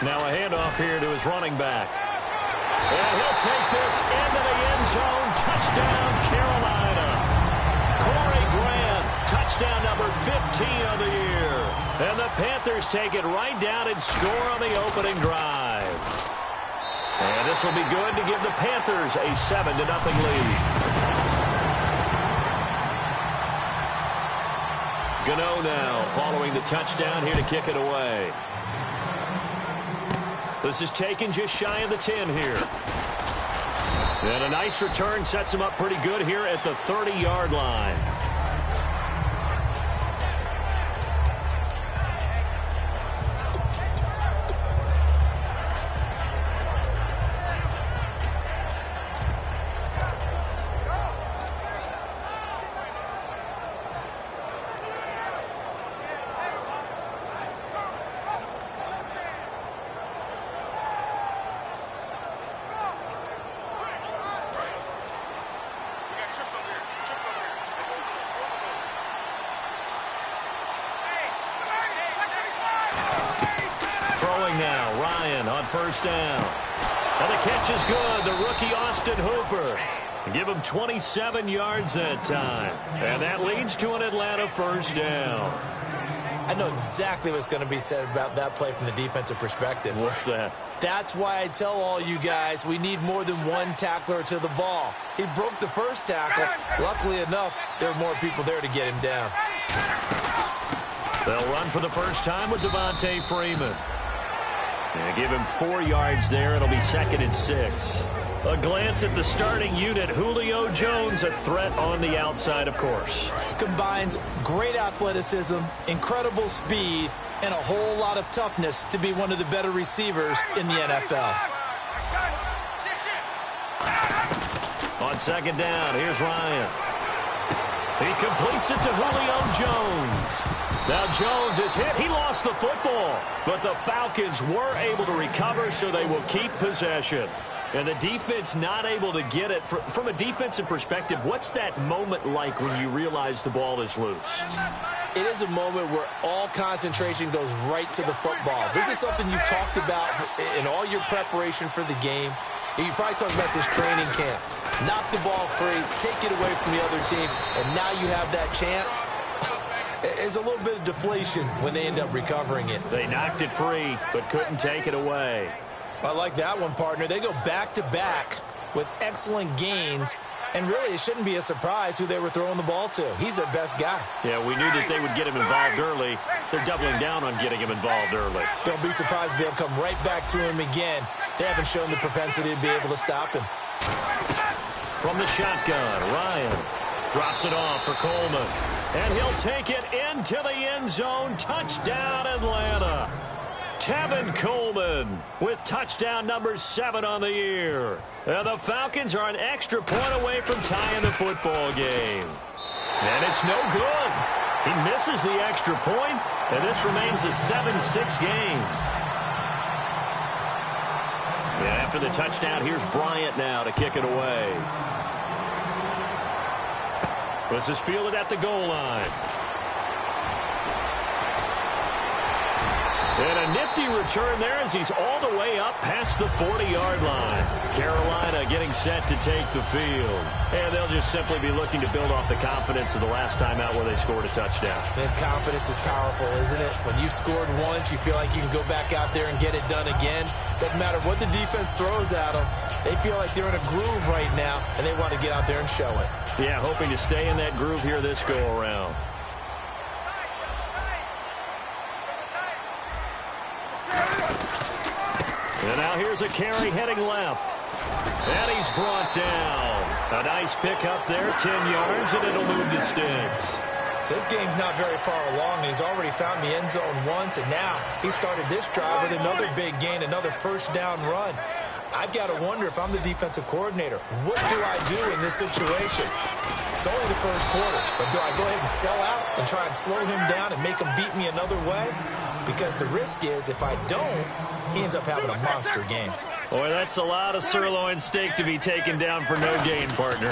Now a handoff here to his running back. And he'll take this into the end zone. Touchdown, Carolina. Corey Grant, touchdown number 15 of the year. And the Panthers take it right down and score on the opening drive. And this will be good to give the Panthers a 7-0 lead. Gano now following the touchdown here to kick it away. This is taken just shy of the 10 here. And a nice return sets him up pretty good here at the 30-yard line. Now, Ryan on first down. And the catch is good. The rookie Austin Hooper. Give him 27 yards that time. And that leads to an Atlanta first down. I know exactly what's going to be said about that play from the defensive perspective. What's that? That's why I tell all you guys we need more than one tackler to the ball. He broke the first tackle. Luckily enough, there were more people there to get him down. They'll run for the first time with Devontae Freeman. Yeah, give him 4 yards there. It'll be 2nd and 6. A glance at the starting unit. Julio Jones, a threat on the outside, of course. Combines great athleticism, incredible speed, and a whole lot of toughness to be one of the better receivers in the NFL. On second down, here's Ryan. He completes it to Julio Jones. Now Jones is hit. He lost the football. But the Falcons were able to recover, so they will keep possession. And the defense not able to get it. From a defensive perspective, what's that moment like when you realize the ball is loose? It is a moment where all concentration goes right to the football. This is something you've talked about in all your preparation for the game. You probably talked about since training camp. Knock the ball free, take it away from the other team, and now you have that chance. There's a little bit of deflation when they end up recovering it. They knocked it free, but couldn't take it away. I like that one, partner. They go back-to-back with excellent gains, and really it shouldn't be a surprise who they were throwing the ball to. He's their best guy. Yeah, we knew that they would get him involved early. They're doubling down on getting him involved early. Don't be surprised if they'll come right back to him again. They haven't shown the propensity to be able to stop him. From the shotgun, Ryan drops it off for Coleman. And he'll take it into the end zone. Touchdown, Atlanta. Tevin Coleman with touchdown number 7 on the year. And the Falcons are an extra point away from tying the football game. And it's no good. He misses the extra point, and this remains a 7-6 game. And after the touchdown, here's Bryant now to kick it away. This is fielded at the goal line. And a nifty return there as he's all the way up past the 40-yard line. Carolina getting set to take the field. And they'll just simply be looking to build off the confidence of the last time out where they scored a touchdown. Man, confidence is powerful, isn't it? When you've scored once, you feel like you can go back out there and get it done again. Doesn't matter what the defense throws at them. They feel like they're in a groove right now, and they want to get out there and show it. Yeah, hoping to stay in that groove here this go-around. And now here's a carry heading left. And he's brought down. A nice pick up there, 10 yards, and it'll move the sticks. So this game's not very far along, and he's already found the end zone once, and now he started this drive with another big gain, another first down run. I've got to wonder if I'm the defensive coordinator, what do I do in this situation? It's only the first quarter, but do I go ahead and sell out and try and slow him down and make him beat me another way? Because the risk is if I don't, he ends up having a monster game. Boy, that's a lot of sirloin steak to be taken down for no gain, partner.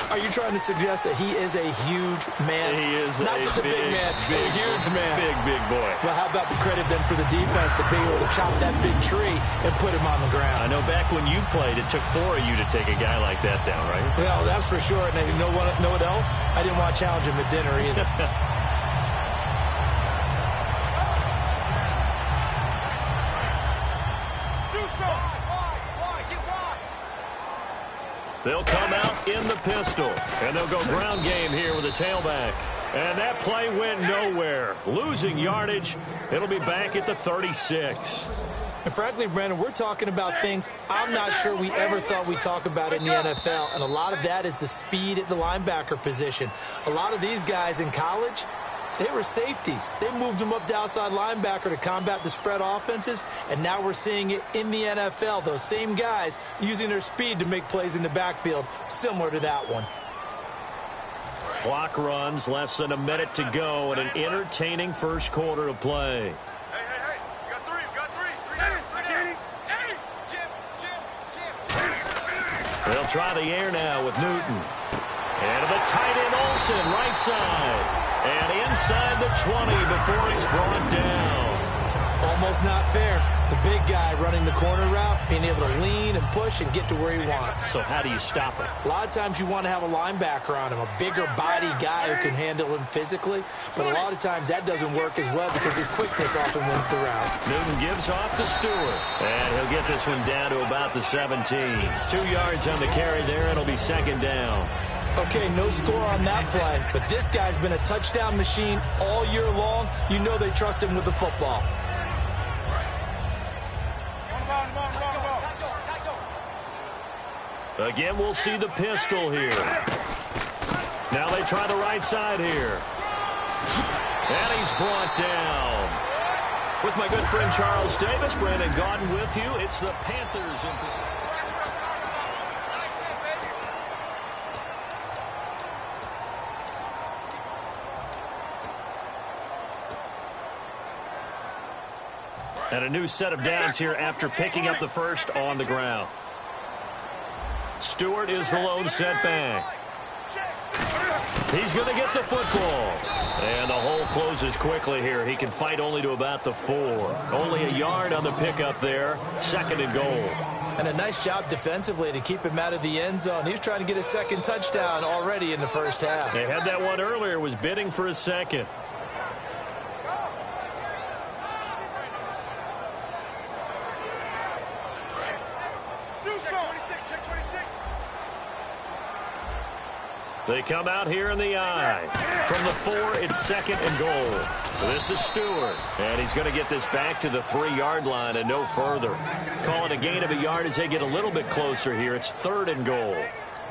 Are you trying to suggest that he is a huge man? He is not just a big man, a huge man. Big boy. Well, how about the credit then for the defense to be able to chop that big tree and put him on the ground? I know back when you played, it took 4 of you to take a guy like that down, right? Well, that's for sure. And you know what else? I didn't want to challenge him at dinner either. They'll come out in the pistol, and they'll go ground game here with a tailback. And that play went nowhere. Losing yardage. It'll be back at the 36. And frankly, Brandon, we're talking about things I'm not sure we ever thought we'd talk about in the NFL. And a lot of that is the speed at the linebacker position. A lot of these guys in college, they were safeties. They moved them up to outside linebacker to combat the spread offenses, and now we're seeing it in the NFL. Those same guys using their speed to make plays in the backfield, similar to that one. Clock runs, less than a minute to go, and an entertaining first quarter of play. Hey, you got three. Jim. They'll try the air now with Newton. And to the tight end, Olsen, right side. And inside the 20 before he's brought down. Almost not fair. The big guy running the corner route, being able to lean and push and get to where he wants. So how do you stop it? A lot of times you want to have a linebacker on him, a bigger body guy who can handle him physically. But a lot of times that doesn't work as well because his quickness often wins the route. Newton gives off to Stewart. And he'll get this one down to about the 17. 2 yards on the carry there. It'll be second down. Okay, no score on that play, but this guy's been a touchdown machine all year long. You know they trust him with the football. Again, we'll see the pistol here. Now they try the right side here. And he's brought down. With my good friend Charles Davis, Brandon Gaudin with you. It's the Panthers in position. And a new set of downs here after picking up the first on the ground. Stewart is the lone setback. He's going to get the football. And the hole closes quickly here. He can fight only to about the 4. Only a yard on the pickup there. Second and goal. And a nice job defensively to keep him out of the end zone. He was trying to get a second touchdown already in the first half. They had that one earlier, was bidding for a second. They come out here in the eye. From the 4, it's second and goal. This is Stewart. And he's going to get this back to the 3-yard line and no further. Call it a gain of a yard as they get a little bit closer here. It's third and goal.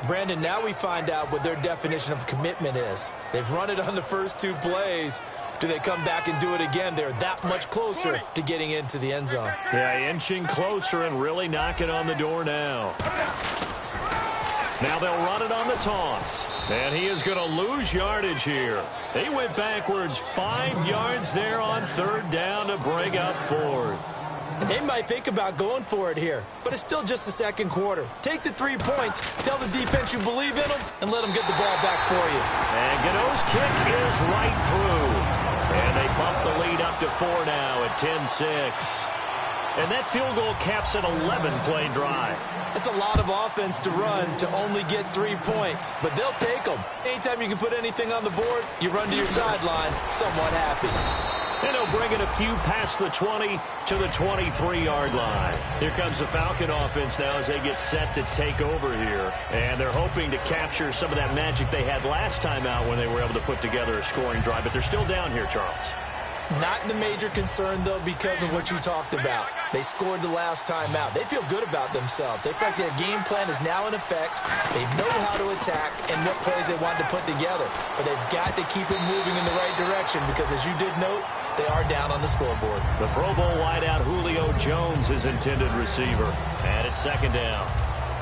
Brandon, now we find out what their definition of commitment is. They've run it on the first 2 plays. Do they come back and do it again? They're that much closer to getting into the end zone. Yeah, inching closer and really knocking on the door now. Now they'll run it on the toss. And he is going to lose yardage here. He went backwards 5 yards there on third down to bring up fourth. They might think about going for it here, but it's still just the second quarter. Take the 3 points, tell the defense you believe in them, and let them get the ball back for you. And Gano's kick is right through. And they bump the lead up to 4 now at 10-6. And that field goal caps an 11-play drive. It's a lot of offense to run to only get 3 points, but they'll take them. Anytime you can put anything on the board, you run to your sideline somewhat happy. And he'll bring it a few past the 20 to the 23-yard line. Here comes the Falcon offense now as they get set to take over here. And they're hoping to capture some of that magic they had last time out when they were able to put together a scoring drive. But they're still down here, Charles. Not the major concern, though, because of what you talked about. They scored the last time out. They feel good about themselves. They feel like their game plan is now in effect. They know how to attack and what plays they want to put together. But they've got to keep it moving in the right direction because, as you did note, they are down on the scoreboard. The Pro Bowl wideout Julio Jones is intended receiver. And it's second down.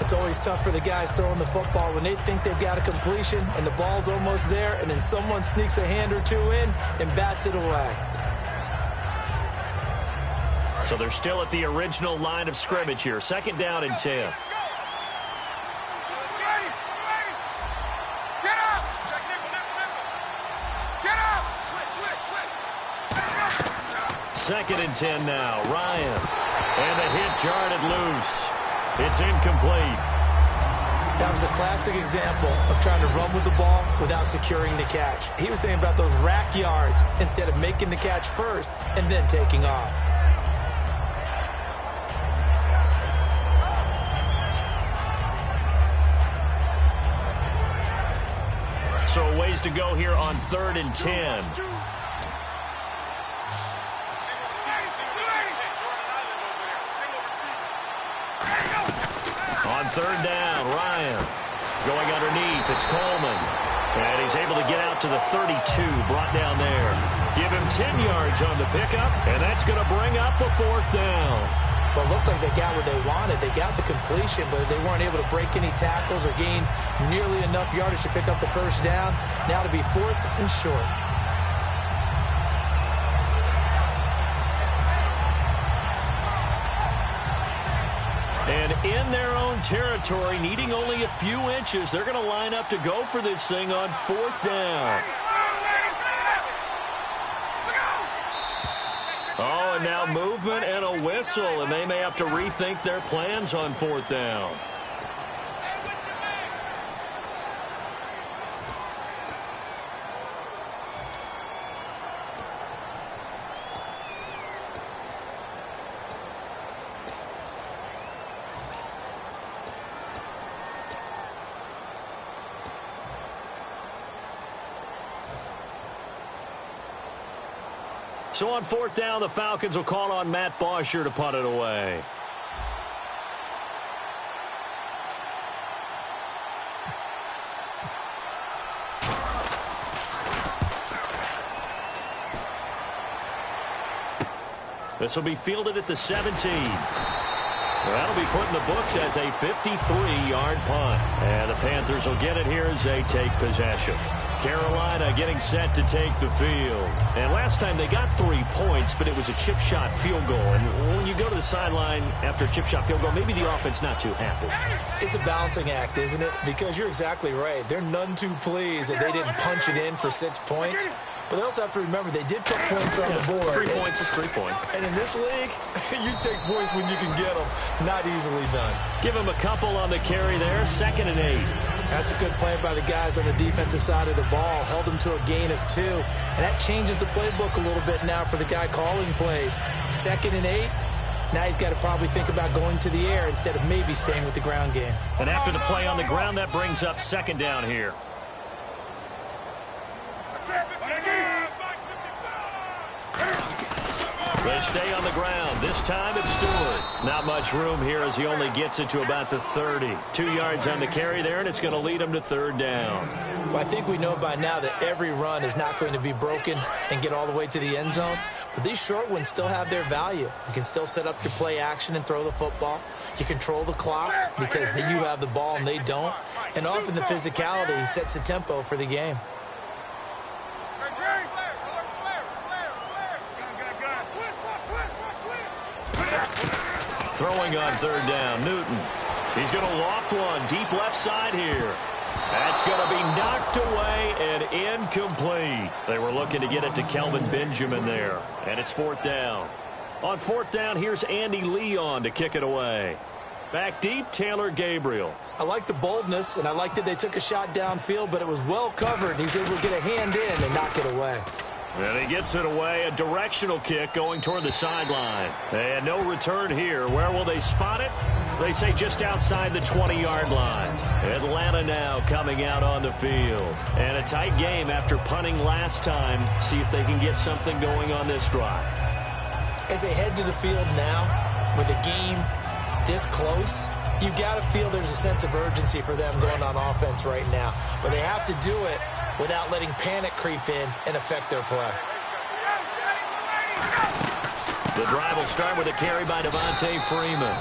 It's always tough for the guys throwing the football when they think they've got a completion and the ball's almost there, and then someone sneaks a hand or two in and bats it away. So they're still at the original line of scrimmage here. 2nd down and 10. Second and 10 now. Ryan. And the hit jarred loose. It's incomplete. That was a classic example of trying to run with the ball without securing the catch. He was thinking about those rack yards instead of making the catch first and then taking off. So a ways to go here on 3rd and 10. On 3rd down, Ryan going underneath. It's Coleman. And he's able to get out to the 32, brought down there. Give him 10 yards on the pickup, and that's going to bring up a 4th down. Well, it looks like they got what they wanted. They got the completion, but they weren't able to break any tackles or gain nearly enough yardage to pick up the 1st down. Now to be 4th and short. And in their own territory, needing only a few inches, they're going to line up to go for this thing on 4th down. Oh, and now movement and a whistle, and they may have to rethink their plans on 4th down. So on 4th down, the Falcons will call on Matt Bosher to punt it away. This will be fielded at the 17. That'll be put in the books as a 53-yard punt. And the Panthers will get it here as they take possession. Carolina getting set to take the field. And last time they got 3 points, but it was a chip shot field goal. And when you go to the sideline after a chip shot field goal, maybe the offense not too happy. It's a balancing act, isn't it? Because you're exactly right. They're none too pleased that they didn't punch it in for 6 points. But they also have to remember they did put points on the board. 3 points is 3 points. And in this league, you take points when you can get them. Not easily done. Give them a couple on the carry there. 2nd and 8. That's a good play by the guys on the defensive side of the ball. Held them to a gain of 2. And that changes the playbook a little bit now for the guy calling plays. 2nd and 8. Now he's got to probably think about going to the air instead of maybe staying with the ground game. And after the play on the ground, that brings up 2nd down here. They stay on the ground. This time it's Stewart. Not much room here as he only gets it to about the 30. 2 yards on the carry there, and it's going to lead him to 3rd down. Well, I think we know by now that every run is not going to be broken and get all the way to the end zone. But these short ones still have their value. You can still set up your play action and throw the football. You control the clock because you have the ball and they don't. And often the physicality sets the tempo for the game. Throwing on 3rd down, Newton. He's going to loft one deep left side here. That's going to be knocked away and incomplete. They were looking to get it to Kelvin Benjamin there. And it's 4th down. On 4th down, here's Andy Leon to kick it away. Back deep, Taylor Gabriel. I like the boldness, and I like that they took a shot downfield, but it was well covered, and he's able to get a hand in and knock it away. And he gets it away, a directional kick going toward the sideline. And no return here. Where will they spot it? They say just outside the 20-yard line. Atlanta now coming out on the field. And a tight game after punting last time. See if they can get something going on this drive. As they head to the field now, with the game this close, you got to feel there's a sense of urgency for them going on offense right now. But they have to do it without letting panic creep in and affect their play. The drive will start with a carry by Devontae Freeman.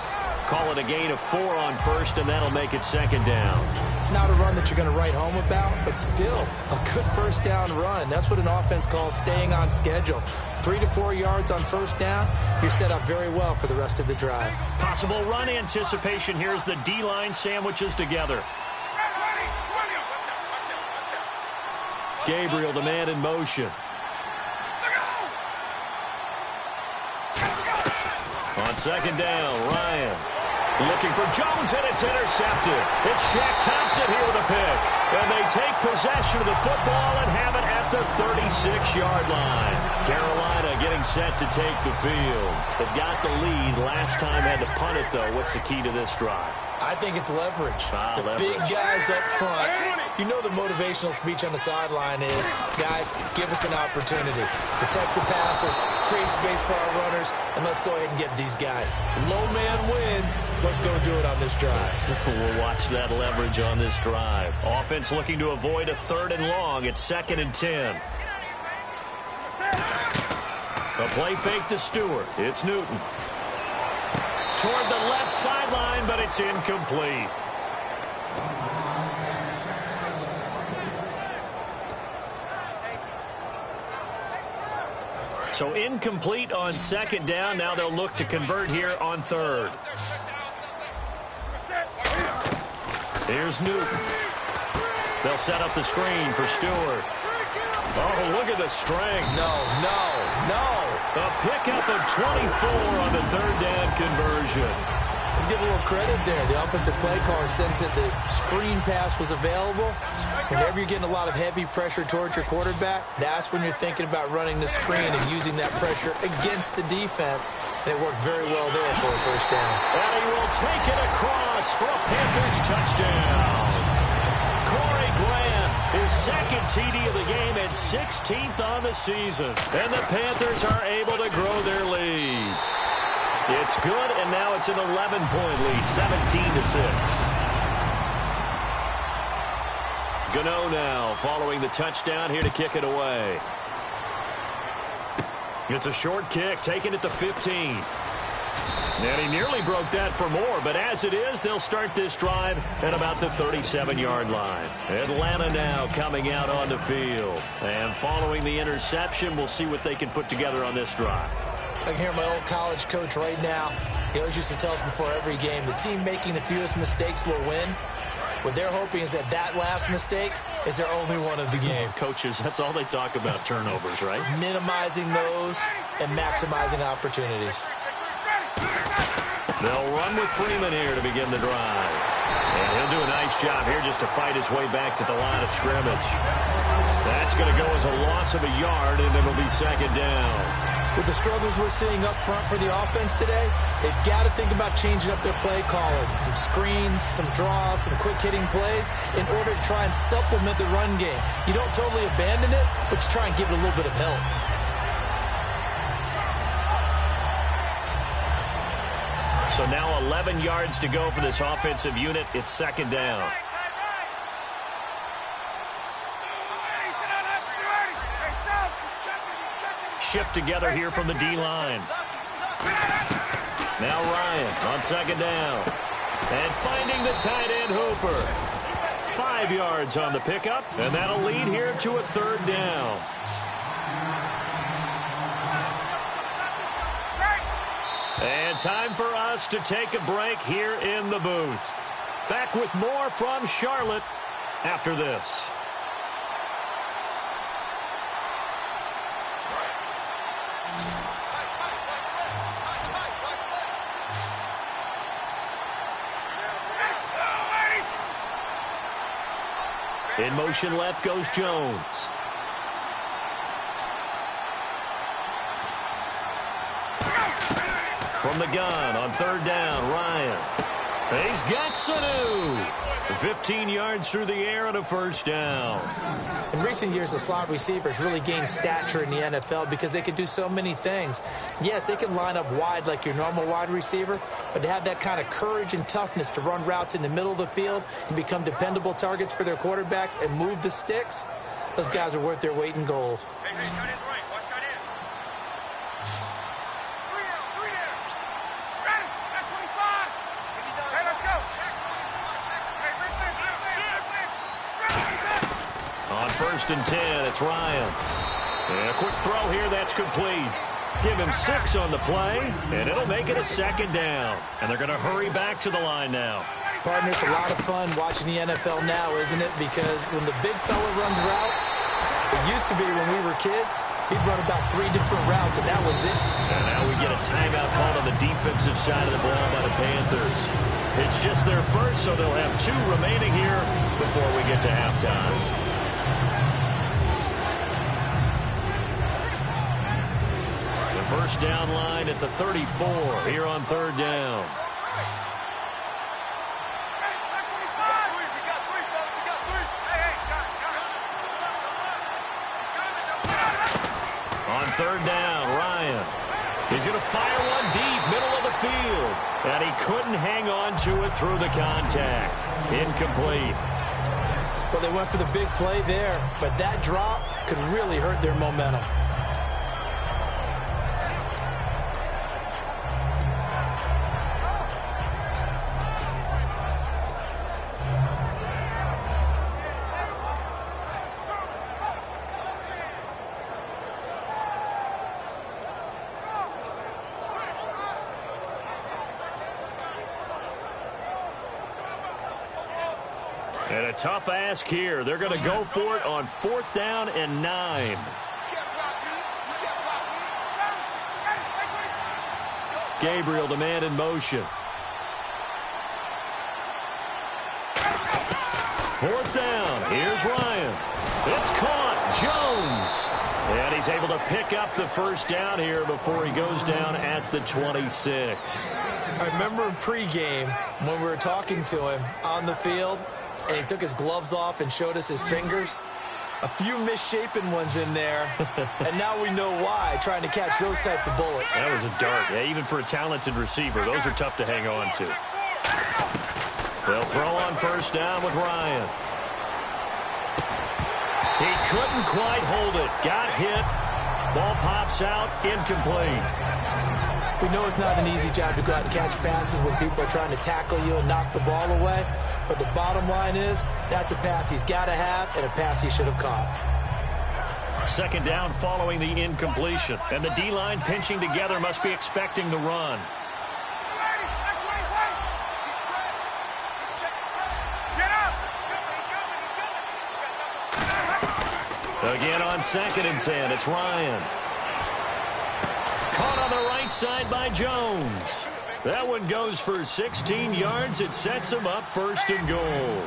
Call it a gain of 4 on first, and that'll make it second down. Not a run that you're going to write home about, but still a good first down run. That's what an offense calls staying on schedule. 3 to 4 yards on first down, you're set up very well for the rest of the drive. Possible run anticipation here as the D-line sandwiches together. Gabriel, the man in motion. On second down, Ryan looking for Jones, and it's intercepted. It's Shaq Thompson here with a pick. And they take possession of the football and have it at the 36-yard line. Carolina getting set to take the field. They've got the lead. Last time had to punt it, though. What's the key to this drive? I think it's leverage. Leverage. Big guys up front. You know the motivational speech on the sideline is, guys, give us an opportunity. Protect the passer, create space for our runners, and let's go ahead and get these guys. Low man wins. Let's go do it on this drive. We'll watch that leverage on this drive. Offense looking to avoid a 3rd and long. It's 2nd and 10. A play fake to Stewart. It's Newton. Toward the left sideline, but it's incomplete. So incomplete on second down. Now they'll look to convert here on 3rd. Here's Newton. They'll set up the screen for Stewart. Oh, look at the strength. No. A pickup of 24 on the 3rd down conversion. Let's give a little credit there. The offensive play caller sensed that the screen pass was available. Whenever you're getting a lot of heavy pressure towards your quarterback, that's when you're thinking about running the screen and using that pressure against the defense. And it worked very well there for a first down. And he will take it across for a Panthers touchdown. Corey Grant, his 2nd TD of the game and 16th on the season. And the Panthers are able to grow their lead. It's good, and now it's an 11-point lead, 17-6. Gano now following the touchdown here to kick it away. It's a short kick, taking it to 15. And he nearly broke that for more, but as it is, they'll start this drive at about the 37-yard line. Atlanta now coming out on the field. And following the interception, we'll see what they can put together on this drive. I can hear my old college coach right now. He always used to tell us before every game, the team making the fewest mistakes will win. What they're hoping is that last mistake is their only one of the game. Coaches, that's all they talk about, turnovers, right? Minimizing those and maximizing opportunities. They'll run with Freeman here to begin the drive. And he'll do a nice job here just to fight his way back to the line of scrimmage. That's going to go as a loss of a yard, and it'll be second down. With the struggles we're seeing up front for the offense today, they've got to think about changing up their play calling. Some screens, some draws, some quick-hitting plays in order to try and supplement the run game. You don't totally abandon it, but you try and give it a little bit of help. So now 11 yards to go for this offensive unit. It's second down. Shift together here from the D-line. Now Ryan on second down. And finding the tight end Hooper. 5 yards on the pickup, and that'll lead here to a 3rd down. And time for us to take a break here in the booth. Back with more from Charlotte after this. In motion left goes Jones. From the gun on 3rd down, Ryan. He's got Sanu. 15 yards through the air and a first down. In recent years, the slot receivers really gained stature in the NFL because they can do so many things. Yes, they can line up wide like your normal wide receiver, but to have that kind of courage and toughness to run routes in the middle of the field and become dependable targets for their quarterbacks and move the sticks, those guys are worth their weight in gold. Hey, tight end's right. Watch tight end. 3 there. Ready. Got 25. first and 10. It's Ryan. And a quick throw here. That's complete. Give him 6 on the play, and it'll make it a second down. And they're going to hurry back to the line now. Partner, it's a lot of fun watching the NFL now, isn't it? Because when the big fella runs routes, it used to be when we were kids, he'd run about 3 different routes, and that was it. And now we get a timeout called on the defensive side of the ball by the Panthers. It's just their first, so they'll have 2 remaining here before we get to halftime. The first down line at the 34 here on third down. On third down, Ryan. He's going to fire one deep, middle of the field. And he couldn't hang on to it through the contact. Incomplete. Well, they went for the big play there, but that drop could really hurt their momentum. And a tough ask here. They're going to go for it on 4th down and 9. Gabriel, the man in motion. 4th down. Here's Ryan. It's caught. Jones. And he's able to pick up the first down here before he goes down at the 26. I remember in pregame when we were talking to him on the field, and he took his gloves off and showed us his fingers. A few misshapen ones in there, and now we know why, trying to catch those types of bullets. That was a dart. Yeah, even for a talented receiver, those are tough to hang on to. They'll throw on first down with Ryan. He couldn't quite hold it. Got hit. Ball pops out. Incomplete. We know it's not an easy job to go out and catch passes when people are trying to tackle you and knock the ball away. But the bottom line is, that's a pass he's got to have and a pass he should have caught. Second down following the incompletion. And the D-line pinching together must be expecting the run. Again on 2nd and 10, it's Ryan. Caught on the right side by Jones. That one goes for 16 yards. It sets him up 1st and goal.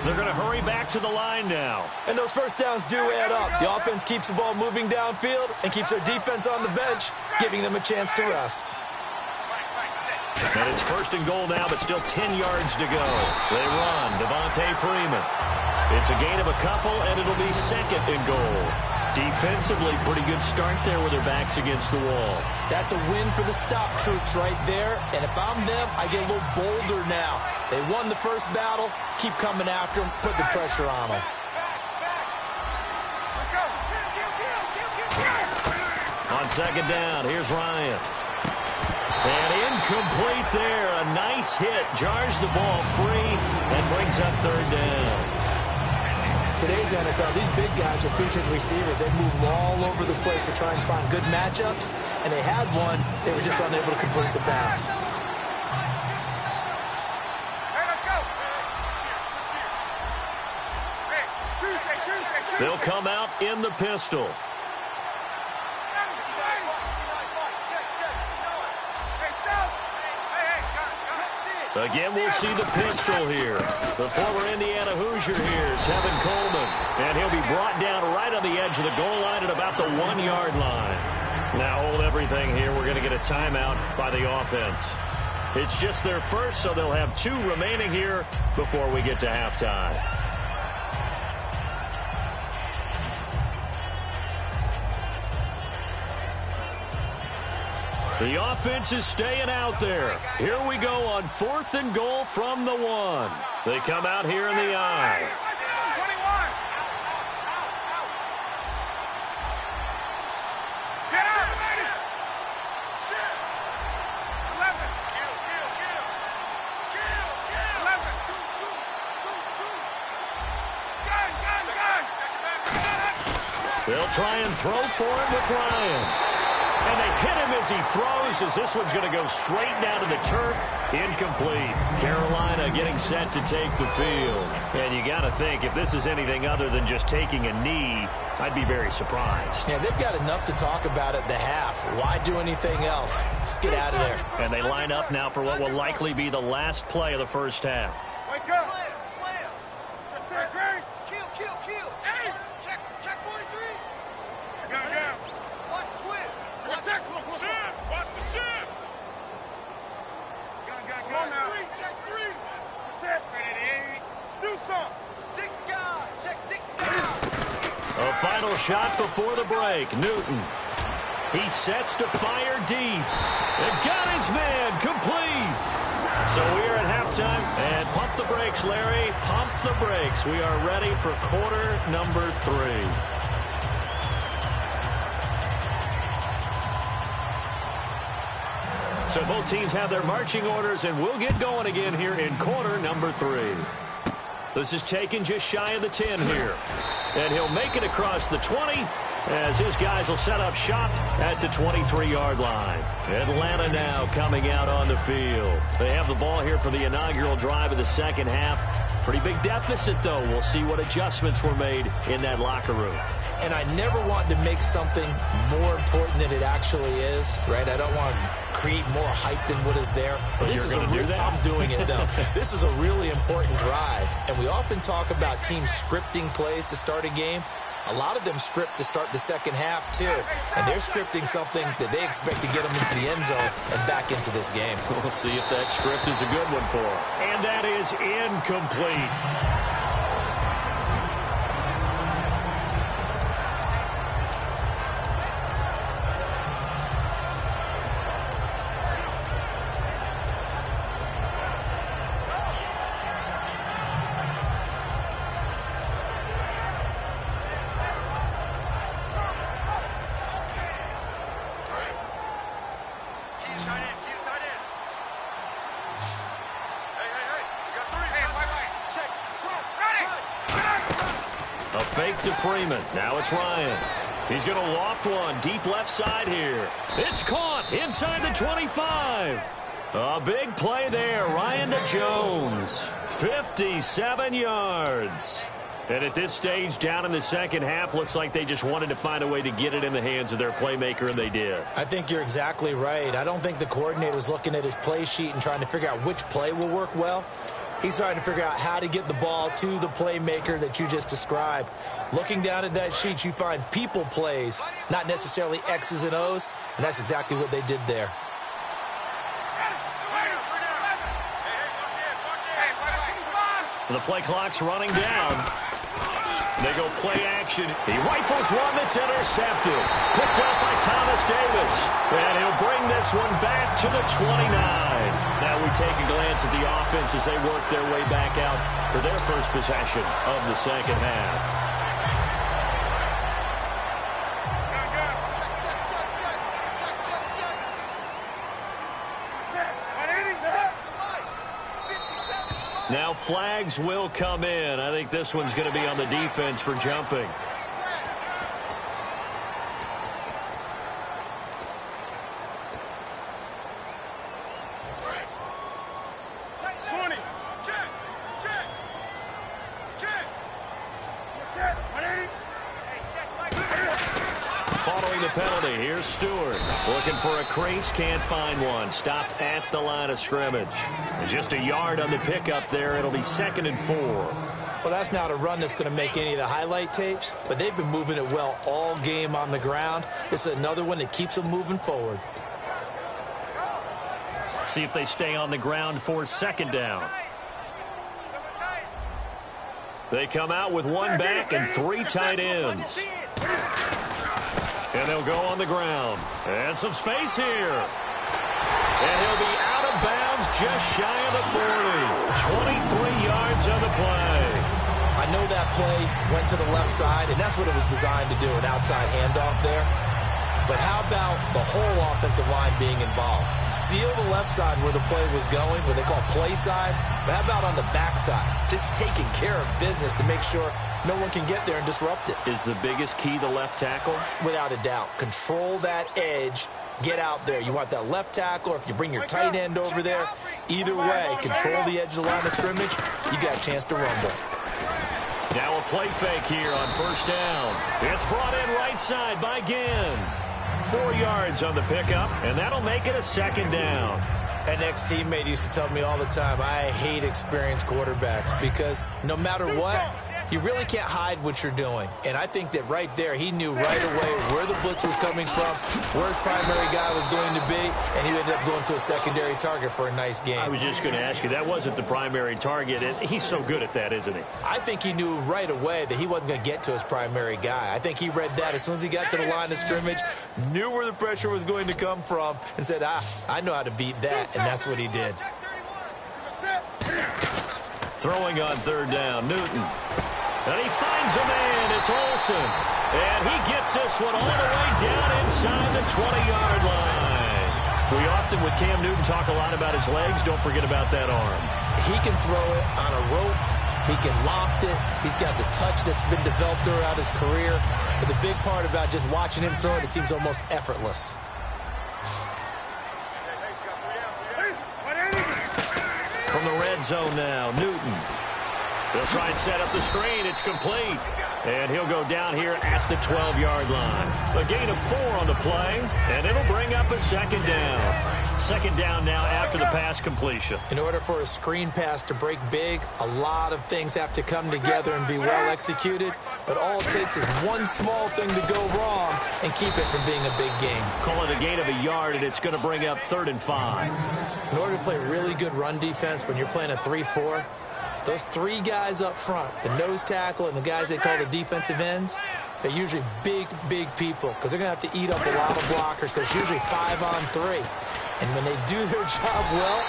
They're going to hurry back to the line now. And those first downs do add up. The offense keeps the ball moving downfield and keeps their defense on the bench, giving them a chance to rest. And it's 1st and goal now, but still 10 yards to go. They run. Devontae Freeman. It's a gain of a couple, and it'll be 2nd and goal. Defensively, pretty good start there with their backs against the wall. That's a win for the stop troops right there. And if I'm them, I get a little bolder now. They won the first battle. Keep coming after them. Put the pressure on them. On 2nd down, here's Ryan. And incomplete there. A nice hit. Jars the ball free and brings up 3rd down. Today's NFL, these big guys are featured receivers. They move all over the place to try and find good matchups, and they had one. They were just unable to complete the pass. They'll come out in the pistol. Again, we'll see the pistol here. The former Indiana Hoosier here, Tevin Coleman. And he'll be brought down right on the edge of the goal line at about the 1-yard line. Now hold everything here. We're going to get a timeout by the offense. It's just their first, so they'll have 2 remaining here before we get to halftime. The offense is staying out there. Here we go on 4th and goal from the 1. They come out here in the I. They'll try and throw for him with Ryan. And they hit him as he throws, as this one's going to go straight down to the turf. Incomplete. Carolina getting set to take the field. And you got to think, if this is anything other than just taking a knee, I'd be very surprised. Yeah, they've got enough to talk about at the half. Why do anything else? Just get out of there. And they line up now for what will likely be the last play of the first half. Wake up. Slam. That's it, Greg. Kill. Hey. Check 43. Go. Watch the twist. Watch the shift. Watch the shift. Come on now. Check 3. That's it. Ready, do something. 6 guys. Check 6 guys. A final shot before the break. Newton. He sets to fire deep. And got his man complete. So we are at halftime. And pump the brakes, Larry. Pump the brakes. We are ready for quarter number 3. So both teams have their marching orders, and we'll get going again here in quarter number 3. This is taken just shy of the 10 here. And he'll make it across the 20 as his guys will set up shop at the 23-yard line. Atlanta now coming out on the field. They have the ball here for the inaugural drive of the second half. Pretty big deficit, though. We'll see what adjustments were made in that locker room. And I never want to make something more important than it actually is, right? I don't want to create more hype than what is there. But you're going to do that? I'm doing it, though. This is a really important drive. And we often talk about teams scripting plays to start a game. A lot of them script to start the second half, too. And they're scripting something that they expect to get them into the end zone and back into this game. We'll see if that script is a good one for them. And that is incomplete. To Freeman. Now it's Ryan. He's going to loft one deep left side here. It's caught inside the 25. A big play there. Ryan to Jones. 57 yards. And at this stage, down in the second half, looks like they just wanted to find a way to get it in the hands of their playmaker, and they did. I think you're exactly right. I don't think the coordinator's looking at his play sheet and trying to figure out which play will work well. He's trying to figure out how to get the ball to the playmaker that you just described. Looking down at that sheet, you find people plays, not necessarily X's and O's, and that's exactly what they did there. The play clock's running down. They go play action. He rifles one that's intercepted. Picked up by Thomas Davis. And he'll bring this one back to the 29. Now we take a glance at the offense as they work their way back out for their first possession of the second half. Now flags will come in. I think this one's going to be on the defense for jumping. Following the penalty, here's Stewart. Looking for a crease, can't find one. Stopped at the line of scrimmage. And just a yard on the pickup there. It'll be 2nd and 4. Well, that's not a run that's going to make any of the highlight tapes, but they've been moving it well all game on the ground. This is another one that keeps them moving forward. See if they stay on the ground for 2nd down. They come out with one back and 3 tight ends. And they'll go on the ground. And some space here. And he'll be out of bounds just shy of the 40. 23 yards on the play. I know that play went to the left side, and that's what it was designed to do, an outside handoff there. But how about the whole offensive line being involved? Seal the left side where the play was going, what they call play side. But how about on the back side? Just taking care of business to make sure no one can get there and disrupt it. Is the biggest key the left tackle? Without a doubt. Control that edge. Get out there. You want that left tackle, or if you bring your tight end over there, either way, control the edge of the line of scrimmage, you got a chance to rumble. Now a play fake here on first down. It's brought in right side by Ginn. 4 yards on the pickup, and that'll make it a second down. An ex-teammate used to tell me all the time, I hate experienced quarterbacks because no matter what, you really can't hide what you're doing. And I think that right there, he knew right away where the blitz was coming from, where his primary guy was going to be, and he ended up going to a secondary target for a nice game. I was just going to ask you, that wasn't the primary target, and he's so good at that, isn't he? I think he knew right away that he wasn't going to get to his primary guy. I think he read that as soon as he got to the line of scrimmage, knew where the pressure was going to come from, and said, I know how to beat that, and that's what he did. Throwing on third down, Newton. And he finds a man. It's Olsen. And he gets this one all the way down inside the 20-yard line. We often, with Cam Newton, talk a lot about his legs. Don't forget about that arm. He can throw it on a rope. He can loft it. He's got the touch that's been developed throughout his career. But the big part about just watching him throw it, it seems almost effortless. From the red zone now, Newton. They'll try and set up the screen. It's complete. And he'll go down here at the 12-yard line. A gain of 4 on the play, and it'll bring up a second down. Second down now after the pass completion. In order for a screen pass to break big, a lot of things have to come together and be well executed. But all it takes is one small thing to go wrong and keep it from being a big game. Call it a gain of a yard, and it's going to bring up 3rd and 5. In order to play really good run defense when you're playing a 3-4, those 3 guys up front, the nose tackle and the guys they call the defensive ends, they're usually big, big people because they're going to have to eat up a lot of blockers because it's usually 5 on 3. And when they do their job well,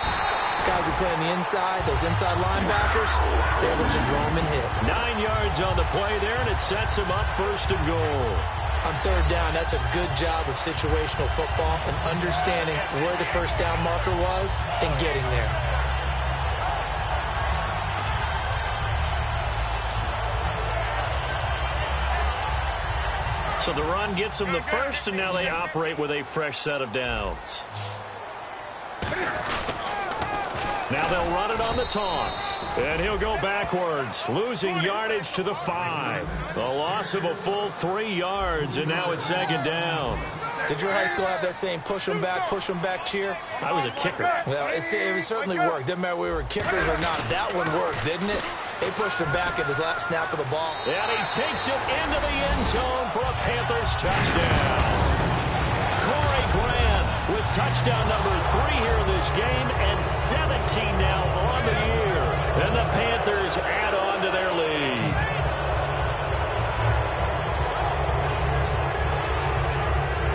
guys who play on the inside, those inside linebackers, they're able to just roam and hit. 9 yards on the play there, and it sets them up 1st and goal. On third down, that's a good job of situational football and understanding where the first down marker was and getting there. So the run gets them the first, and now they operate with a fresh set of downs. Now they'll run it on the toss. And he'll go backwards, losing yardage to the 5. A loss of a full 3 yards, and now it's second down. Did your high school have that same push them back cheer? I was a kicker. Well, it certainly worked. Didn't matter if we were kickers or not. That one worked, didn't it? They pushed him back at his last snap of the ball. And he takes it into the end zone for a Panthers touchdown. Corey Grant with touchdown number 3 here in this game, and 17 now on the year. And the Panthers add on to their lead.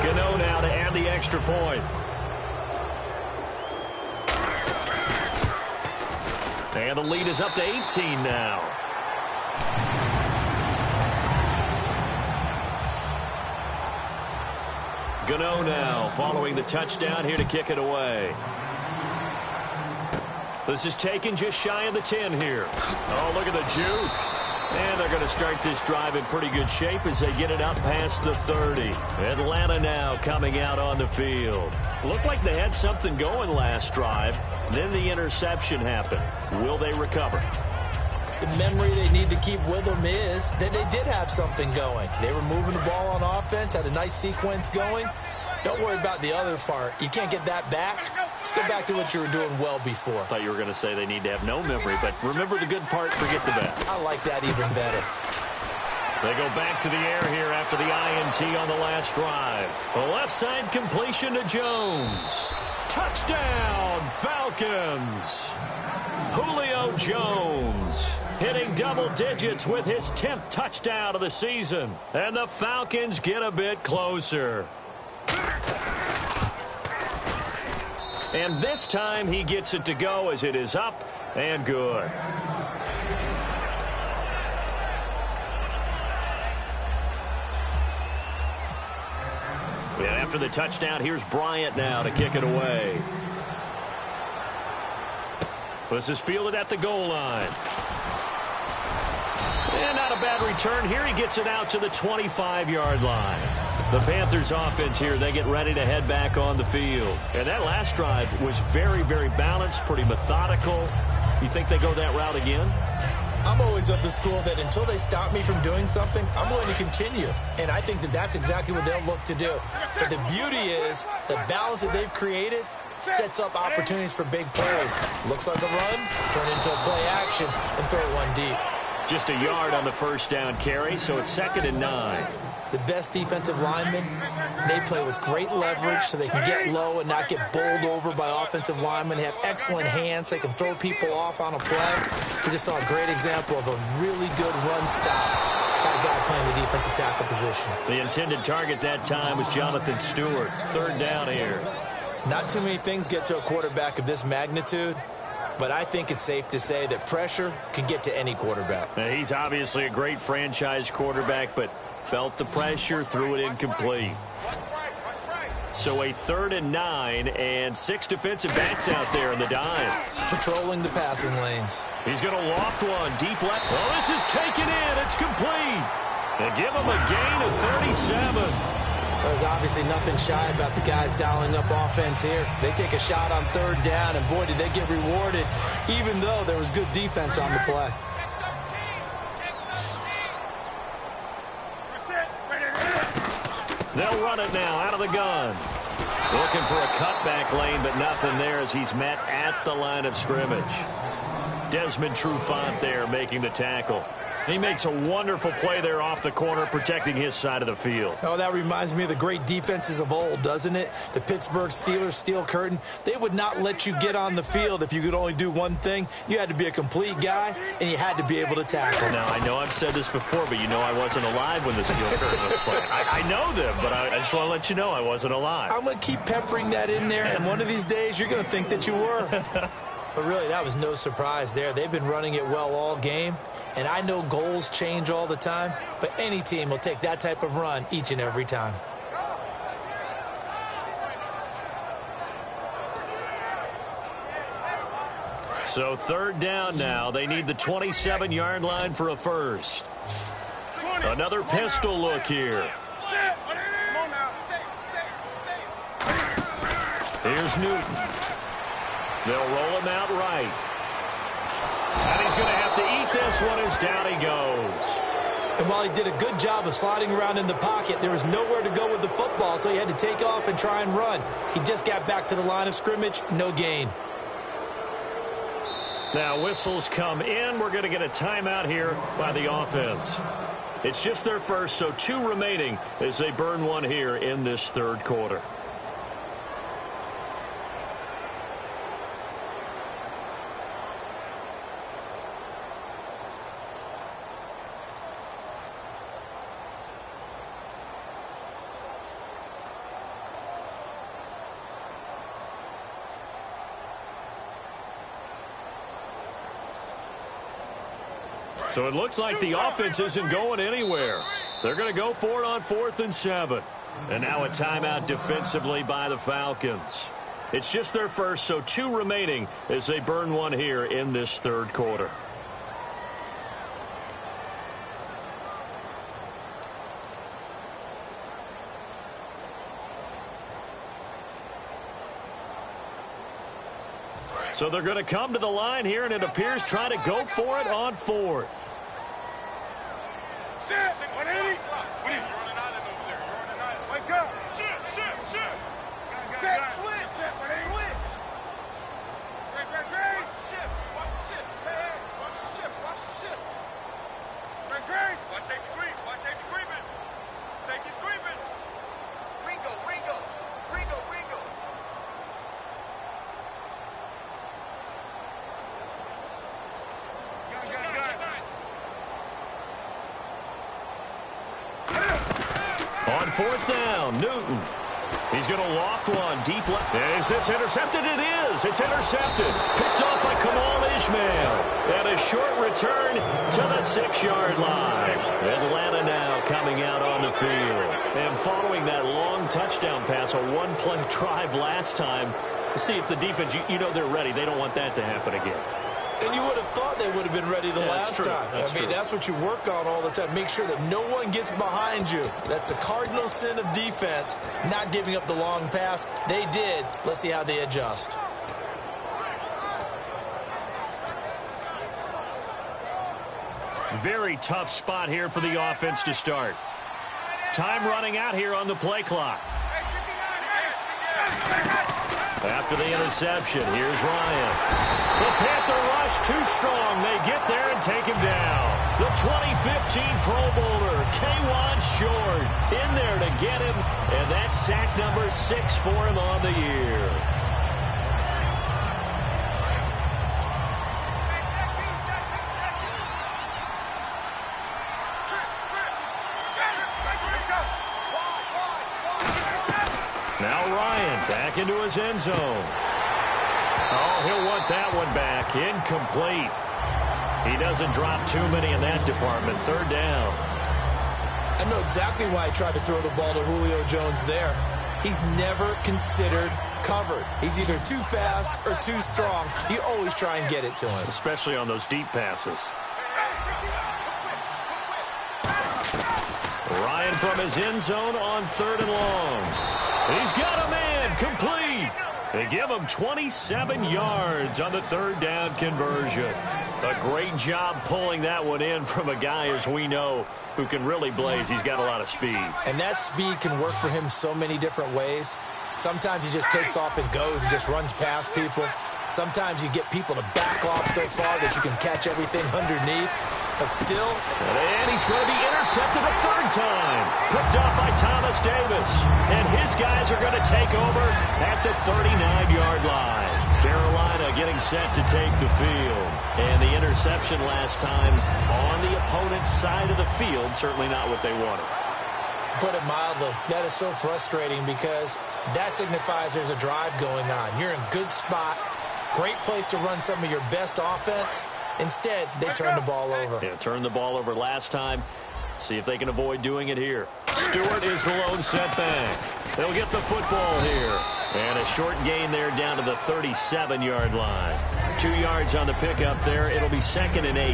Gano now to add the extra point. And the lead is up to 18 now. Gano now following the touchdown here to kick it away. This is taken just shy of the 10 here. Oh, look at the juke. And they're going to start this drive in pretty good shape as they get it up past the 30. Atlanta now coming out on the field. Looked like they had something going last drive. Then the interception happened. Will they recover? The memory they need to keep with them is that they did have something going. They were moving the ball on offense, had a nice sequence going. Don't worry about the other part. You can't get that back. Let's go back to what you were doing well before. I thought you were going to say they need to have no memory, but remember the good part, forget the bad. I like that even better. They go back to the air here after the INT on the last drive. A left side completion to Jones. Touchdown, Falcons. Julio Jones hitting double digits with his 10th touchdown of the season. And the Falcons get a bit closer. And this time he gets it to go as it is up and good. And after the touchdown, here's Bryant now to kick it away. This is fielded at the goal line. And out a bad return here. He gets it out to the 25-yard line. The Panthers offense here, they get ready to head back on the field. And that last drive was very, very balanced, pretty methodical. You think they go that route again? I'm always of the school that until they stop me from doing something, I'm going to continue. And I think that that's exactly what they'll look to do. But the beauty is the balance that they've created sets up opportunities for big plays. Looks like a run, turn into a play action, and throw one deep. Just a yard on the first down carry, so it's 2nd and 9. The best defensive linemen, they play with great leverage so they can get low and not get bowled over by offensive linemen. They have excellent hands. They can throw people off on a play. We just saw a great example of a really good run stop by a guy playing the defensive tackle position. The intended target that time was Jonathan Stewart. 3rd down here. Not too many things get to a quarterback of this magnitude, but I think it's safe to say that pressure can get to any quarterback. Now, he's obviously a great franchise quarterback, but felt the pressure, threw it incomplete. So a 3rd and 9 and 6 defensive backs out there in the dime. Patrolling the passing lanes. He's going to loft one deep left. Oh, this is taken in. It's complete. They give him a gain of 37. There's obviously nothing shy about the guys dialing up offense here. They take a shot on 3rd down, and boy, did they get rewarded, even though there was good defense on the play. They'll run it now out of the gun. Looking for a cutback lane, but nothing there as he's met at the line of scrimmage. Desmond Trufant there making the tackle. He makes a wonderful play there off the corner, protecting his side of the field. Oh, that reminds me of the great defenses of old, doesn't it? The Pittsburgh Steelers steel curtain. They would not let you get on the field if you could only do one thing. You had to be a complete guy, and you had to be able to tackle. Now, I know I've said this before, but you know I wasn't alive when the steel curtain was playing. I know them, but I just want to let you know I wasn't alive. I'm going to keep peppering that in there, and one of these days you're going to think that you were. But really, that was no surprise there. They've been running it well all game. And I know goals change all the time, but any team will take that type of run each and every time. So 3rd down now. They need the 27-yard line for a first. Another pistol look here. Here's Newton. They'll roll him out right. And he's going to have to eat this one as down he goes. And while he did a good job of sliding around in the pocket, there was nowhere to go with the football, so he had to take off and try and run. He just got back to the line of scrimmage, no gain. Now whistles come in. We're going to get a timeout here by the offense. It's just their first, so 2 remaining as they burn one here in this 3rd quarter. So it looks like the offense isn't going anywhere. They're going to go for it on 4th and 7. And now a timeout defensively by the Falcons. It's just their first, so 2 remaining as they burn one here in this 3rd quarter. So they're going to come to the line here, and it appears try to go for it on 4th. Sit! 180! You're on an island over there. You're on an island. Wake up! Sit! Sit! Switch! Switch! Great! Watch the ship! Watch the ship! Hey! Watch the ship! Watch the ship! Great! Watch safety creep! Watch safety creeping! Safety's creeping! Ringo! On 4th down, Newton. He's going to loft one deep left. Is this intercepted? It is. It's intercepted. Picked off by Kamal Ishmael. And a short return to the 6-yard line. Atlanta now coming out on the field. And following that long touchdown pass, a 1-play drive last time, see if the defense, you know they're ready. They don't want that to happen again. And you would have thought they would have been ready the last time. I mean, that's what you work on all the time. Make sure that no one gets behind you. That's the cardinal sin of defense, not giving up the long pass. They did. Let's see how they adjust. Very tough spot here for the offense to start. Time running out here on the play clock. After the interception, here's Ryan. The Panther rush too strong. They get there and take him down. The 2015 Pro Bowler, K'Wan Short, in there to get him, and that's sack number 6 for him on the year. Now Ryan back into his end zone. Oh, he'll want that one back. Incomplete. He doesn't drop too many in that department. Third down. I know exactly why he tried to throw the ball to Julio Jones there. He's never considered covered. He's either too fast or too strong. You always try and get it to him. Especially on those deep passes. Ryan from his end zone on 3rd and long. He's got a man, complete. They give him 27 yards on the 3rd down conversion. A great job pulling that one in from a guy, as we know, who can really blaze. He's got a lot of speed. And that speed can work for him so many different ways. Sometimes he just takes off and goes and just runs past people. Sometimes you get people to back off so far that you can catch everything underneath. But still, and he's going to be intercepted a 3rd time. Picked up by Thomas Davis. And his guys are going to take over at the 39-yard line. Carolina getting set to take the field. And the interception last time on the opponent's side of the field, certainly not what they wanted. Put it mildly, that is so frustrating because that signifies there's a drive going on. You're in a good spot, great place to run some of your best offense. Instead, they turn the ball over. Yeah, turned the ball over last time. See if they can avoid doing it here. Stewart is the lone setback. They'll get the football here. And a short gain there down to the 37-yard line. 2 yards on the pickup there. It'll be 2nd and 8.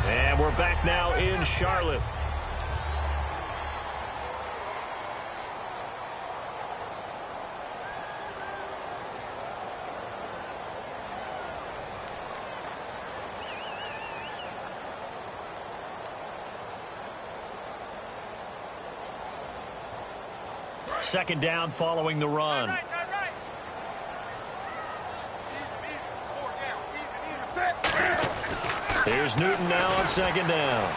And we're back now in Charlotte. Second down following the run. Here's Newton now on 2nd down.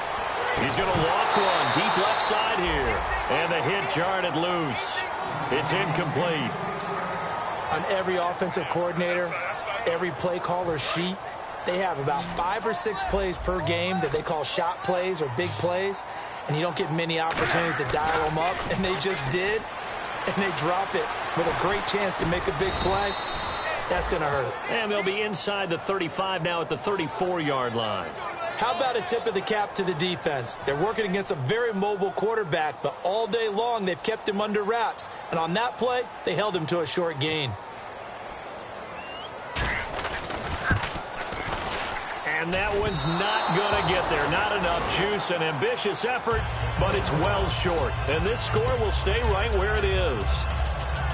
He's going to walk one deep left side here. And the hit jarred it loose. It's incomplete. On every offensive coordinator, every play caller's sheet, they have about 5 or 6 plays per game that they call shot plays or big plays. And you don't get many opportunities to dial them up. And they just did. And they drop it with a great chance to make a big play. That's going to hurt. And they'll be inside the 35 now at the 34-yard line. How about a tip of the cap to the defense? They're working against a very mobile quarterback, but all day long they've kept him under wraps. And on that play, they held him to a short gain. And that one's not going to get there. Not enough juice. An ambitious effort, but it's well short. And this score will stay right where it is.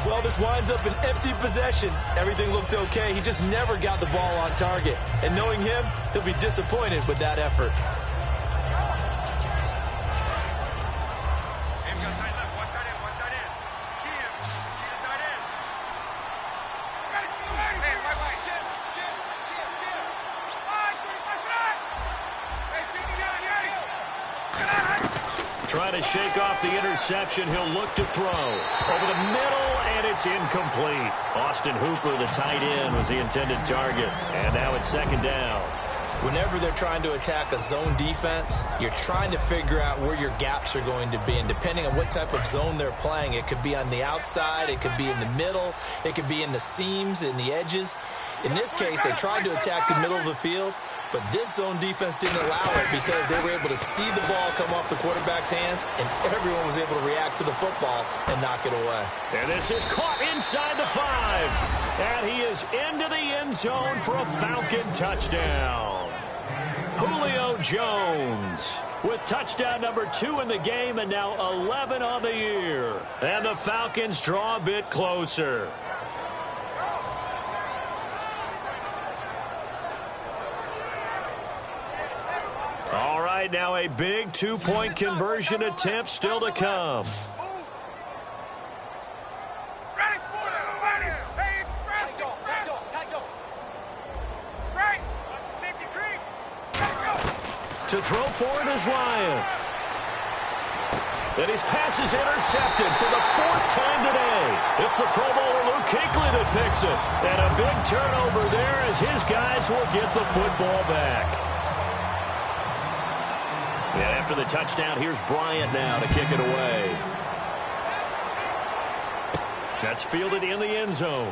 Well, this winds up an empty possession. Everything looked okay. He just never got the ball on target. And knowing him, he'll be disappointed with that effort. Trying to shake off the interception. He'll look to throw. Over the middle, and it's incomplete. Austin Hooper, the tight end, was the intended target. And now it's 2nd down. Whenever they're trying to attack a zone defense, you're trying to figure out where your gaps are going to be. And depending on what type of zone they're playing, it could be on the outside, it could be in the middle, it could be in the seams, in the edges. In this case, they tried to attack the middle of the field, but this zone defense didn't allow it because they were able to see the ball come off the quarterback's hands, and everyone was able to react to the football and knock it away. And this is caught inside the 5. And he is into the end zone for a Falcon touchdown. Julio Jones with touchdown number 2 in the game and now 11 on the year. And the Falcons draw a bit closer. All right, now a big 2-point conversion attempt still to come. To throw forward is Ryan. And his pass is intercepted for the 4th time today. It's the Pro Bowler Luke Kuechly that picks it. And a big turnover there as his guys will get the football back. And after the touchdown, here's Bryant now to kick it away. That's fielded in the end zone.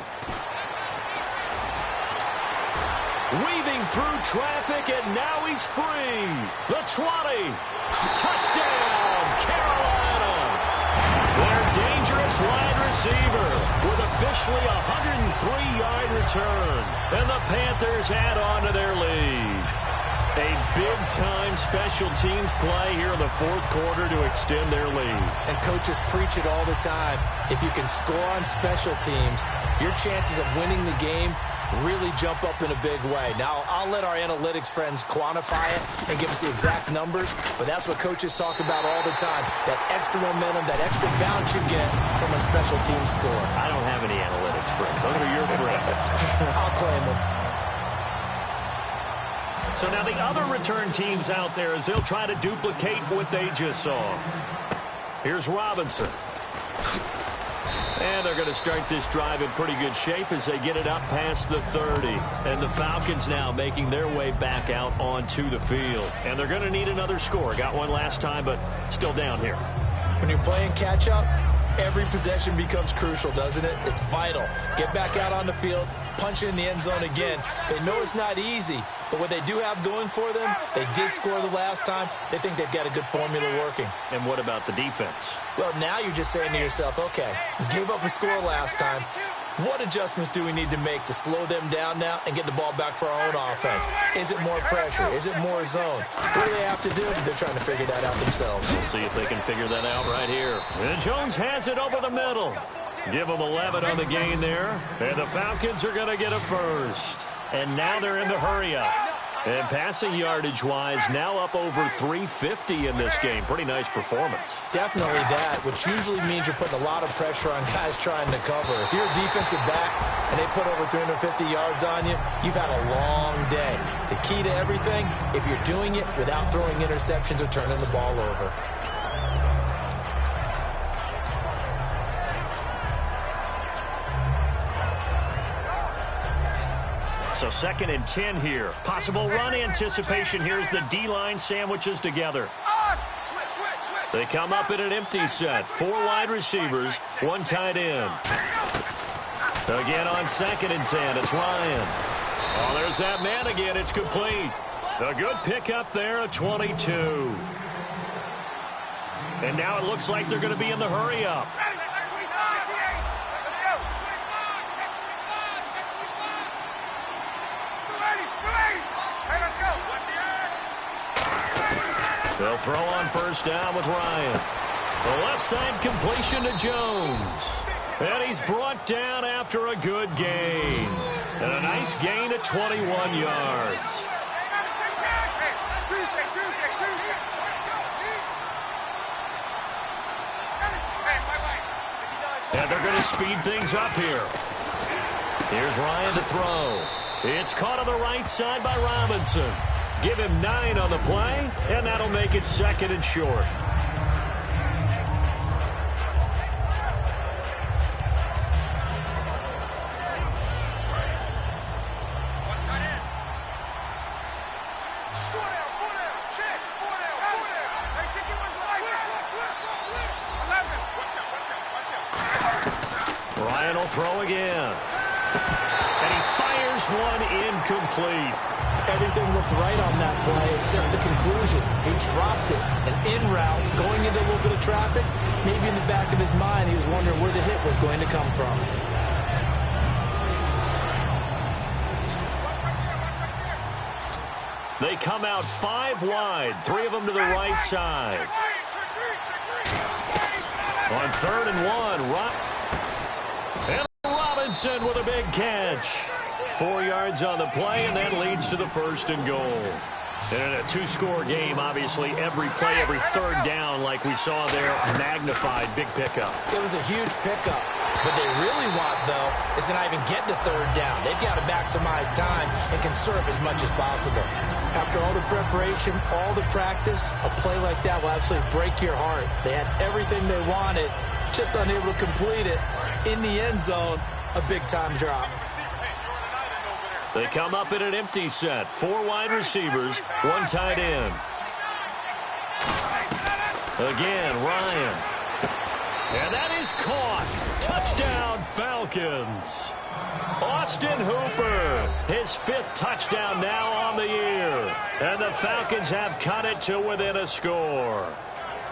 Weaving through traffic, and now he's free. The 20. Touchdown, Carolina. Their dangerous wide receiver with officially a 103-yard return. And the Panthers add on to their lead. A big-time special teams play here in the 4th quarter to extend their lead. And coaches preach it all the time. If you can score on special teams, your chances of winning the game really jump up in a big way. Now, I'll let our analytics friends quantify it and give us the exact numbers, but that's what coaches talk about all the time, that extra momentum, that extra bounce you get from a special team score. I don't have any analytics friends. Those are your friends. I'll claim them. So now the other return teams out there as they'll try to duplicate what they just saw. Here's Robinson. And they're going to start this drive in pretty good shape as they get it up past the 30. And the Falcons now making their way back out onto the field. And they're going to need another score. Got one last time, but still down here. When you're playing catch-up, every possession becomes crucial, doesn't it? It's vital. Get back out on the field, punch it in the end zone again. They know it's not easy, but what they do have going for them, they did score the last time. They think they've got a good formula working. And what about the defense? Well, now you're just saying to yourself, okay, gave up a score last time. What adjustments do we need to make to slow them down now and get the ball back for our own offense? Is it more pressure? Is it more zone? What do they have to do? They're trying to figure that out themselves. We'll see if they can figure that out right here. And Jones has it over the middle. Give them 11 on the gain there. And the Falcons are going to get a first. And now they're in the hurry-up. And passing yardage-wise, now up over 350 in this game. Pretty nice performance. Definitely that, which usually means you're putting a lot of pressure on guys trying to cover. If you're a defensive back and they put over 350 yards on you, you've had a long day. The key to everything, if you're doing it without throwing interceptions or turning the ball over. So 2nd and 10 here. Possible run anticipation here as the D-line sandwiches together. They come up in an empty set. 4 wide receivers, 1 tight end. Again on 2nd and 10, it's Ryan. Oh, there's that man again. It's complete. A good pickup there at 22. And now it looks like they're going to be in the hurry-up. They'll throw on first down with Ryan. The left side completion to Jones. And he's brought down after a good gain. And a nice gain at 21 yards. And they're going to speed things up here. Here's Ryan to throw. It's caught on the right side by Robinson. Give him 9 on the play, and that'll make it 2nd and short. Ryan will throw again. And he fires Here's one incomplete. Everything looked right on that play except the conclusion. He dropped it. An in route, going into a little bit of traffic. Maybe in the back of his mind, he was wondering where the hit was going to come from. They come out 5 wide, 3 of them to the right side. On 3rd and 1, and Robinson with a big catch. 4 yards on the play, and that leads to the 1st and goal. And in a 2-score game, obviously, every play, every 3rd down, like we saw there, magnified, big pickup. It was a huge pickup. What they really want, though, is to not even get to 3rd down. They've got to maximize time and conserve as much as possible. After all the preparation, all the practice, a play like that will absolutely break your heart. They had everything they wanted, just unable to complete it. In the end zone, a big-time drop. They come up in an empty set. 4 wide receivers, 1 tight end. Again, Ryan. And that is caught. Touchdown, Falcons. Austin Hooper, his 5th touchdown now on the year. And the Falcons have cut it to within a score.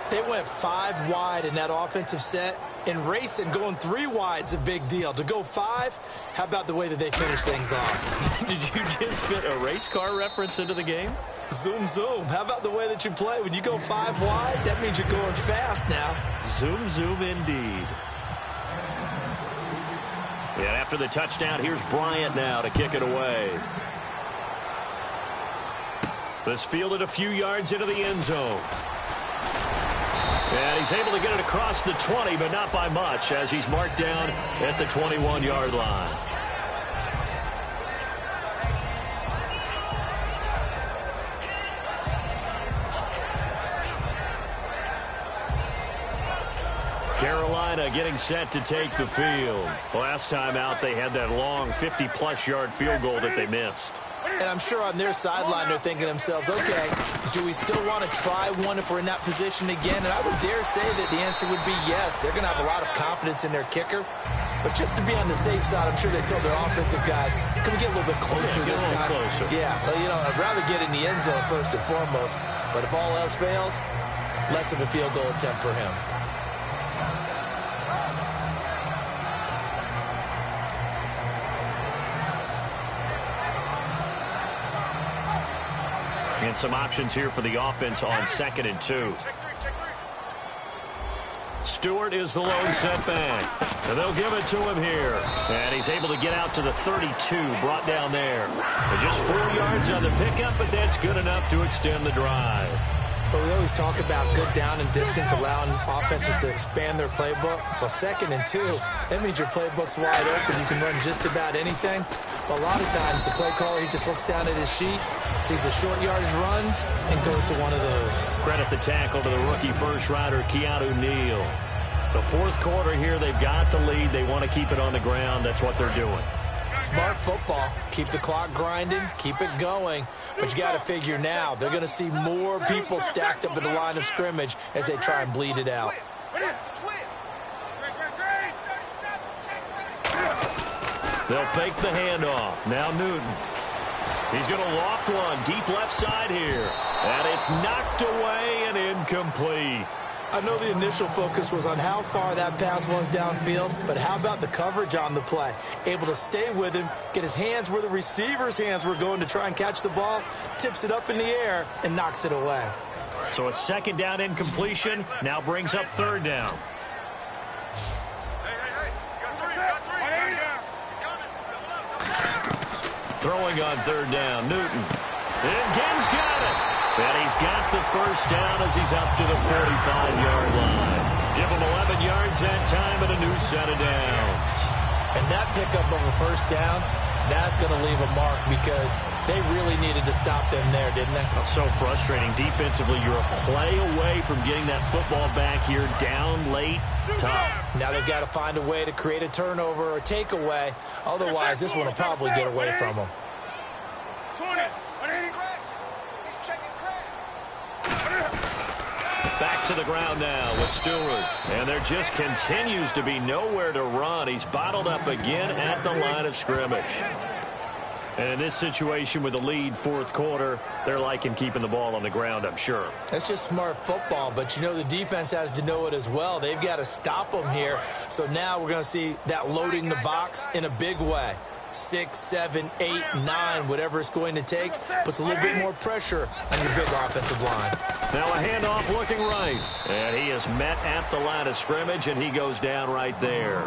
They went 5 wide in that offensive set. And racing, going 3 wide's a big deal. To go 5, how about the way that they finish things off? Did you just fit a race car reference into the game? Zoom, zoom. How about the way that you play? When you go 5 wide, that means you're going fast now. Zoom, zoom indeed. And after the touchdown, here's Bryant now to kick it away. This fielded a few yards into the end zone. And he's able to get it across the 20, but not by much, as he's marked down at the 21-yard line. Carolina getting set to take the field. Last time out, they had that long 50-plus yard field goal that they missed. And I'm sure on their sideline they're thinking to themselves, okay, do we still want to try one if we're in that position again? And I would dare say that the answer would be yes. They're going to have a lot of confidence in their kicker. But just to be on the safe side, I'm sure they told their offensive guys, can we get a little bit closer this time? Closer. Yeah, well, you know, I'd rather get in the end zone first and foremost. But if all else fails, less of a field goal attempt for him. And some options here for the offense on 2nd and 2. Stewart is the lone setback. And they'll give it to him here. And he's able to get out to the 32, brought down there. And just 4 yards on the pickup, but that's good enough to extend the drive. But we always talk about good down and distance, allowing offenses to expand their playbook. Well, 2nd and 2, that means your playbook's wide open. You can run just about anything. But a lot of times, the play caller, he just looks down at his sheet, sees the short yardage runs, and goes to one of those. Credit the tackle to the rookie first-rounder, Keanu Neal. The 4th quarter here, they've got the lead. They want to keep it on the ground. That's what they're doing. Smart football. Keep the clock grinding, keep it going. But you got to figure now, they're going to see more people stacked up at the line of scrimmage as they try and bleed it out. They'll fake the handoff. Now Newton. He's going to loft one deep left side here. And it's knocked away and incomplete. I know the initial focus was on how far that pass was downfield, but how about the coverage on the play? Able to stay with him, get his hands where the receiver's hands were going to try and catch the ball, tips it up in the air, and knocks it away. So a 2nd down incompletion now brings up 3rd down. Throwing on 3rd down, Newton. And Gibbs got it. And he's got the 1st down as he's up to the 45-yard line. Give him 11 yards that time and a new set of downs. And that pickup of a 1st down, that's going to leave a mark because they really needed to stop them there, didn't they? Oh, so frustrating. Defensively, you're a play away from getting that football back here down late. Tough. Now they've got to find a way to create a turnover or takeaway. Otherwise, this one will probably get away from them. Back to the ground now with Stewart. And there just continues to be nowhere to run. He's bottled up again at the line of scrimmage. And in this situation with the lead fourth quarter, they're liking keeping the ball on the ground, I'm sure. That's just smart football, but you know the defense has to know it as well. They've got to stop them here. So now we're going to see that loading the box in a big way. 6, 7, 8, 9, whatever it's going to take, puts a little bit more pressure on your big offensive line. Now a handoff looking right. And he is met at the line of scrimmage, and he goes down right there.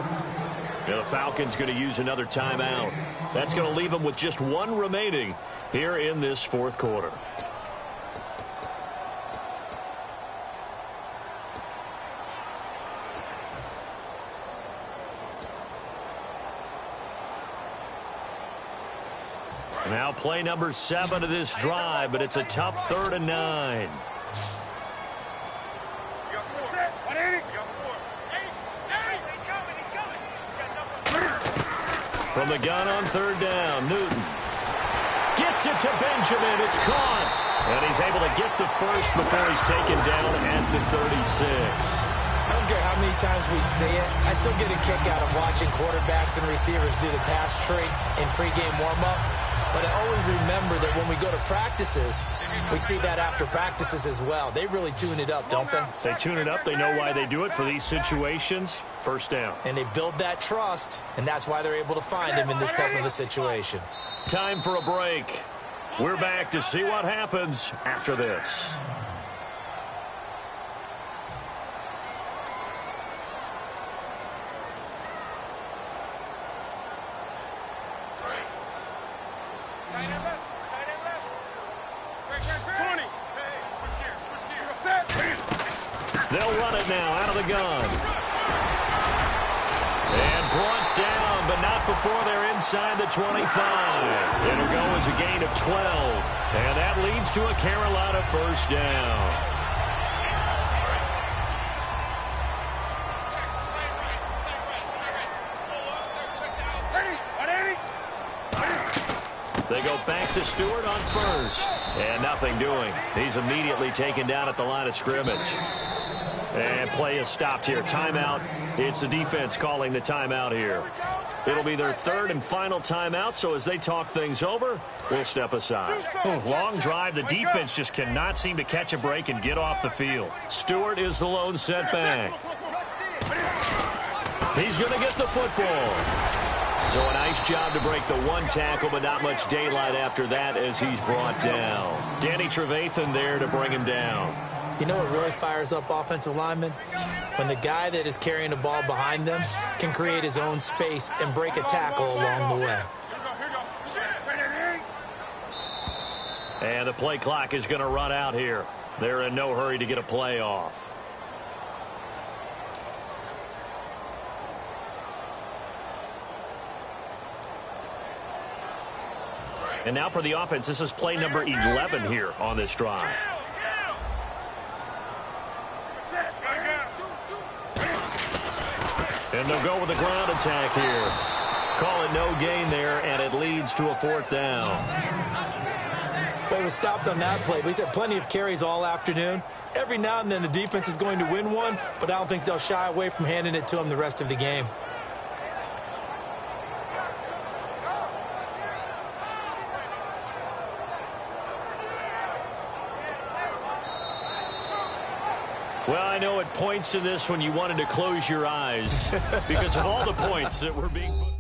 Now the Falcons going to use another timeout. That's going to leave them with just one remaining here in this fourth quarter. Now play number 7 of this drive, but it's a tough 3rd and 9. From the gun on 3rd down, Newton gets it to Benjamin. It's caught. And he's able to get the first before he's taken down at the 36. I don't care how many times we say it, I still get a kick out of watching quarterbacks and receivers do the pass tree in pregame warm-up. But I always remember that when we go to practices, we see that after practices as well. They really tune it up, don't they? They tune it up. They know why they do it for these situations. First down. And they build that trust, and that's why they're able to find him in this type of a situation. Time for a break. We're back to see what happens after this. They'll run it now out of the gun. And brought down, but not before they're inside the 25. It'll go as a gain of 12. And that leads to a Carolina first down. They go back to Stewart on first. And nothing doing. He's immediately taken down at the line of scrimmage. And play is stopped here. Timeout. It's the defense calling the timeout here. It'll be their 3rd and final timeout, so as they talk things over, we'll step aside. Long drive. The defense just cannot seem to catch a break and get off the field. Stewart is the lone setback. He's going to get the football. So a nice job to break the one tackle, but not much daylight after that as he's brought down. Danny Trevathan there to bring him down. You know what really fires up offensive linemen? When the guy that is carrying the ball behind them can create his own space and break a tackle along the way. And the play clock is going to run out here. They're in no hurry to get a play off. And now for the offense, this is play number 11 here on this drive. And they'll go with the ground attack here. Call it no gain there, and it leads to a 4th down. Well, he was stopped on that play, but he's had plenty of carries all afternoon. Every now and then the defense is going to win one, but I don't think they'll shy away from handing it to him the rest of the game. Well, I know at points in this when you wanted to close your eyes because of all the points that were being put